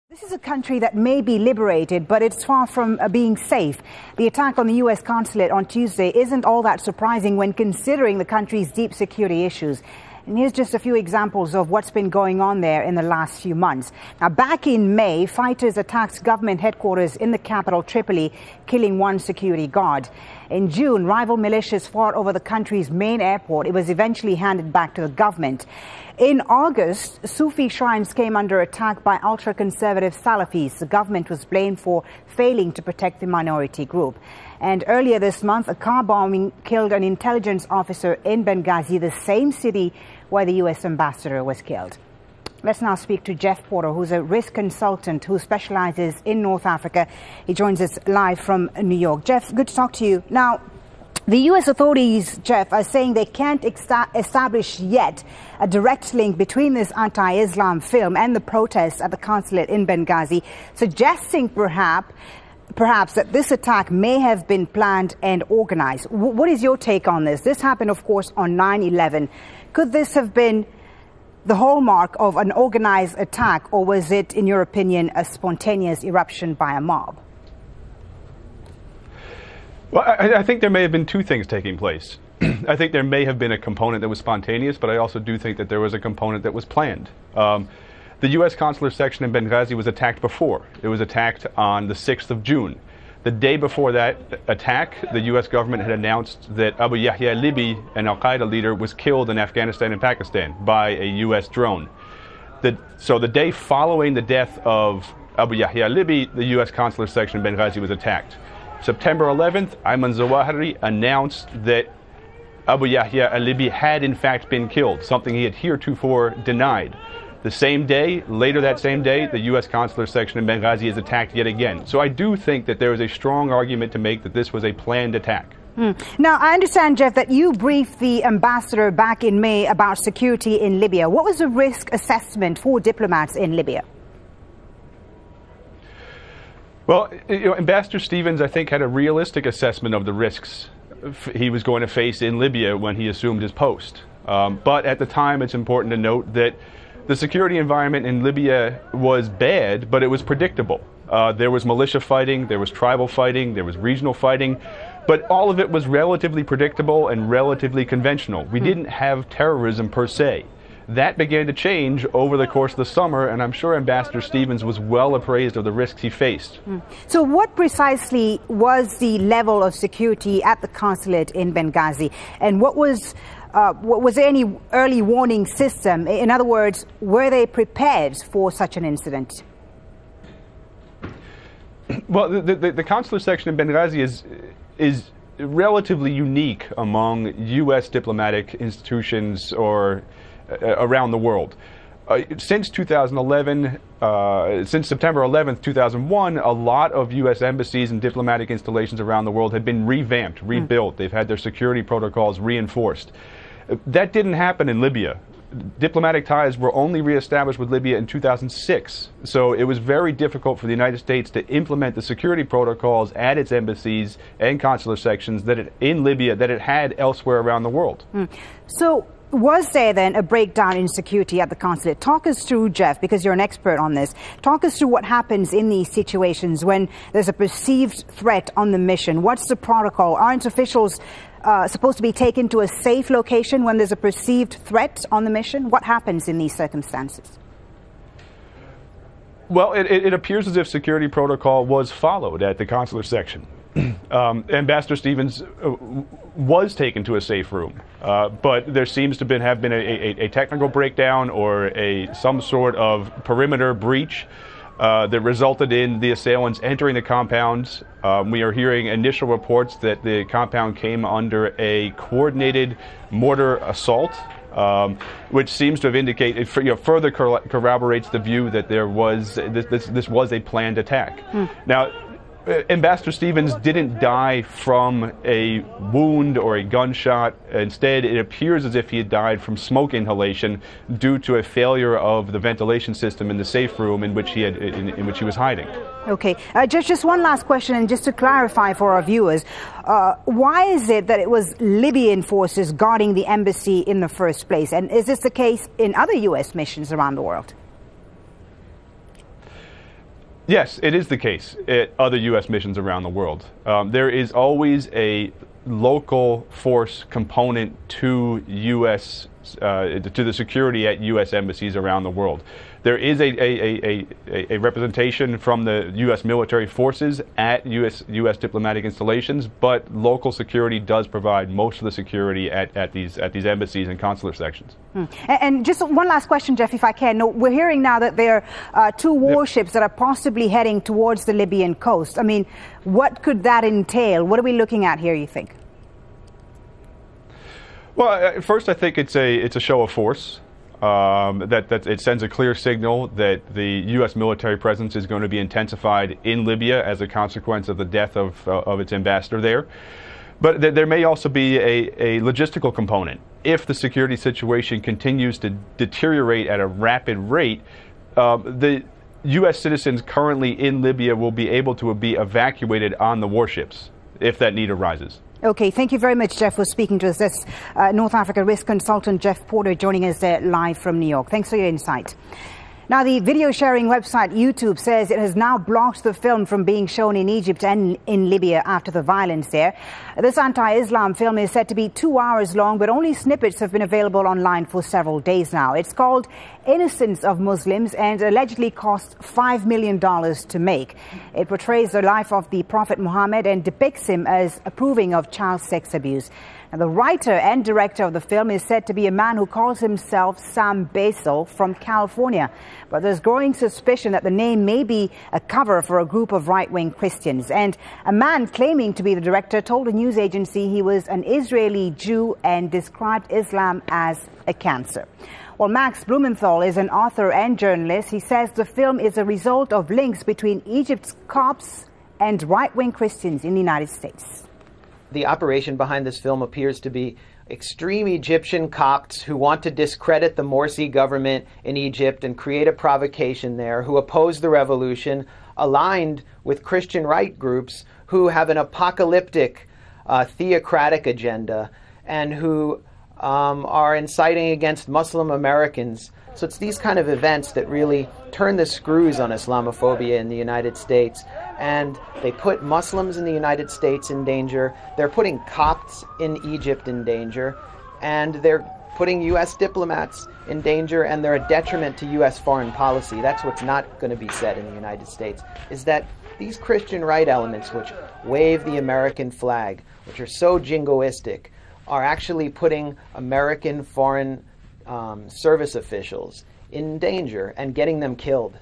This is a country that may be liberated, but it's far from being safe. The attack on the U.S. consulate on Tuesday isn't all that surprising when considering the country's deep security issues. And here's just a few examples of what's been going on there in the last few months. Now, back in May, fighters attacked government headquarters in the capital, Tripoli, killing one security guard. In June, rival militias fought over the country's main airport. It was eventually handed back to the government. In August, Sufi shrines came under attack by ultra-conservative Salafis. The government was blamed for failing to protect the minority group. And earlier this month, a car bombing killed an intelligence officer in Benghazi, the same city where the U.S. ambassador was killed. Let's now speak to Jeff Porter, who's a risk consultant who specializes in North Africa. He joins us live from New York. Jeff, good to talk to you. Now, the U.S. authorities, Jeff, are saying they can't establish yet a direct link between this anti-Islam film and the protests at the consulate in Benghazi, suggesting perhaps that this attack may have been planned and organized. What is your take on this? This happened, of course, on 9/11. Could this have been the hallmark of an organized attack, or was it, in your opinion, a spontaneous eruption by a mob? Well, I think there may have been two things taking place. I think there may have been a component that was spontaneous, but I also do think that there was a component that was planned. The U.S. consular section in Benghazi was attacked before. It was attacked on the 6th of June. The day before that attack, the U.S. government had announced that Abu Yahya al-Libi, an al-Qaeda leader, was killed in Afghanistan and Pakistan by a U.S. drone. So the day following the death of Abu Yahya al-Libi, the U.S. consular section in Benghazi was attacked. September 11th, Ayman Zawahiri announced that Abu Yahya al-Libi had in fact been killed, something he had heretofore denied. The same day, later that same day, the U.S. consular section in Benghazi is attacked yet again. So I do think that there is a strong argument to make that this was a planned attack. Now, I understand, Jeff, that you briefed the ambassador back in May about security in Libya. What was the risk assessment for diplomats in Libya? Well, Ambassador Stevens, I think, had a realistic assessment of the risks he was going to face in Libya when he assumed his post. But at the time, it's important to note that the security environment in Libya was bad, but it was predictable. There was militia fighting, there was tribal fighting, there was regional fighting, but all of it was relatively predictable and relatively conventional. We didn't have terrorism per se. That began to change over the course of the summer, and I'm sure Ambassador Stevens was well appraised of the risks he faced. So what precisely was the level of security at the consulate in Benghazi? And was there any early warning system? In other words, were they prepared for such an incident? Well, the consular section in Benghazi is relatively unique among U.S. diplomatic institutions or around the world. Since 2011, since September 11th, 2001, a lot of U.S. embassies and diplomatic installations around the world have been revamped, rebuilt. They've had their security protocols reinforced. That didn't happen in Libya. Diplomatic ties were only reestablished with Libya in 2006. So it was very difficult for the United States to implement the security protocols at its embassies and consular sections in Libya that it had elsewhere around the world. So was there then a breakdown in security at the consulate? Talk us through, Jeff, because you're an expert on this. Talk us through what happens in these situations when there's a perceived threat on the mission. What's the protocol? Aren't officials supposed to be taken to a safe location when there's a perceived threat on the mission? What happens in these circumstances? Well, it appears as if security protocol was followed at the consular section. Ambassador Stevens was taken to a safe room, but there seems to have been a technical breakdown or some sort of perimeter breach that resulted in the assailants entering the compound. We are hearing initial reports that the compound came under a coordinated mortar assault, which seems to have indicated, further corroborates the view that this was a planned attack. Now, Ambassador Stevens didn't die from a wound or a gunshot. Instead, it appears as if he had died from smoke inhalation due to a failure of the ventilation system in the safe room in which he was hiding. Okay, just one last question, and just to clarify for our viewers, why is it that it was Libyan forces guarding the embassy in the first place? And is this the case in other U.S. missions around the world? Yes, it is the case at other U.S. missions around the world. There is always a local force component to U.S. To the security at U.S. embassies around the world. There is a representation from the U.S. military forces at U.S. diplomatic installations, but local security does provide most of the security at these embassies and consular sections. And just one last question, Jeff, if I can. We're hearing now that there are two warships that are possibly heading towards the Libyan coast. I mean, what could that entail? What are we looking at here, you think? Well, first, I think it's a show of force. That it sends a clear signal that the U.S. military presence is going to be intensified in Libya as a consequence of the death of its ambassador there. But there may also be a logistical component. If the security situation continues to deteriorate at a rapid rate, the U.S. citizens currently in Libya will be able to be evacuated on the warships if that need arises. Okay, thank you very much, Jeff, for speaking to us. That's North Africa risk consultant Jeff Porter joining us there live from New York. Thanks for your insight. Now, the video sharing website YouTube says it has now blocked the film from being shown in Egypt and in Libya after the violence there. This anti-Islam film is said to be 2 hours long, but only snippets have been available online for several days now. It's called Innocence of Muslims and allegedly cost $5 million to make. It portrays the life of the Prophet Muhammad and depicts him as approving of child sex abuse. And the writer and director of the film is said to be a man who calls himself Sam Basil from California. But there's growing suspicion that the name may be a cover for a group of right-wing Christians. And a man claiming to be the director told a news agency he was an Israeli Jew and described Islam as a cancer. Well, Max Blumenthal is an author and journalist. He says the film is a result of links between Egypt's Copts and right-wing Christians in the United States. The operation behind this film appears to be extreme Egyptian Copts who want to discredit the Morsi government in Egypt and create a provocation there, who oppose the revolution, aligned with Christian right groups who have an apocalyptic theocratic agenda and who are inciting against Muslim Americans. So it's these kind of events that really turn the screws on Islamophobia in the United States. And they put Muslims in the United States in danger. They're putting Copts in Egypt in danger. And they're putting U.S. diplomats in danger, and they're a detriment to U.S. foreign policy. That's what's not going to be said in the United States, is that these Christian right elements, which wave the American flag, which are so jingoistic, are actually putting American foreign service officials in danger and getting them killed.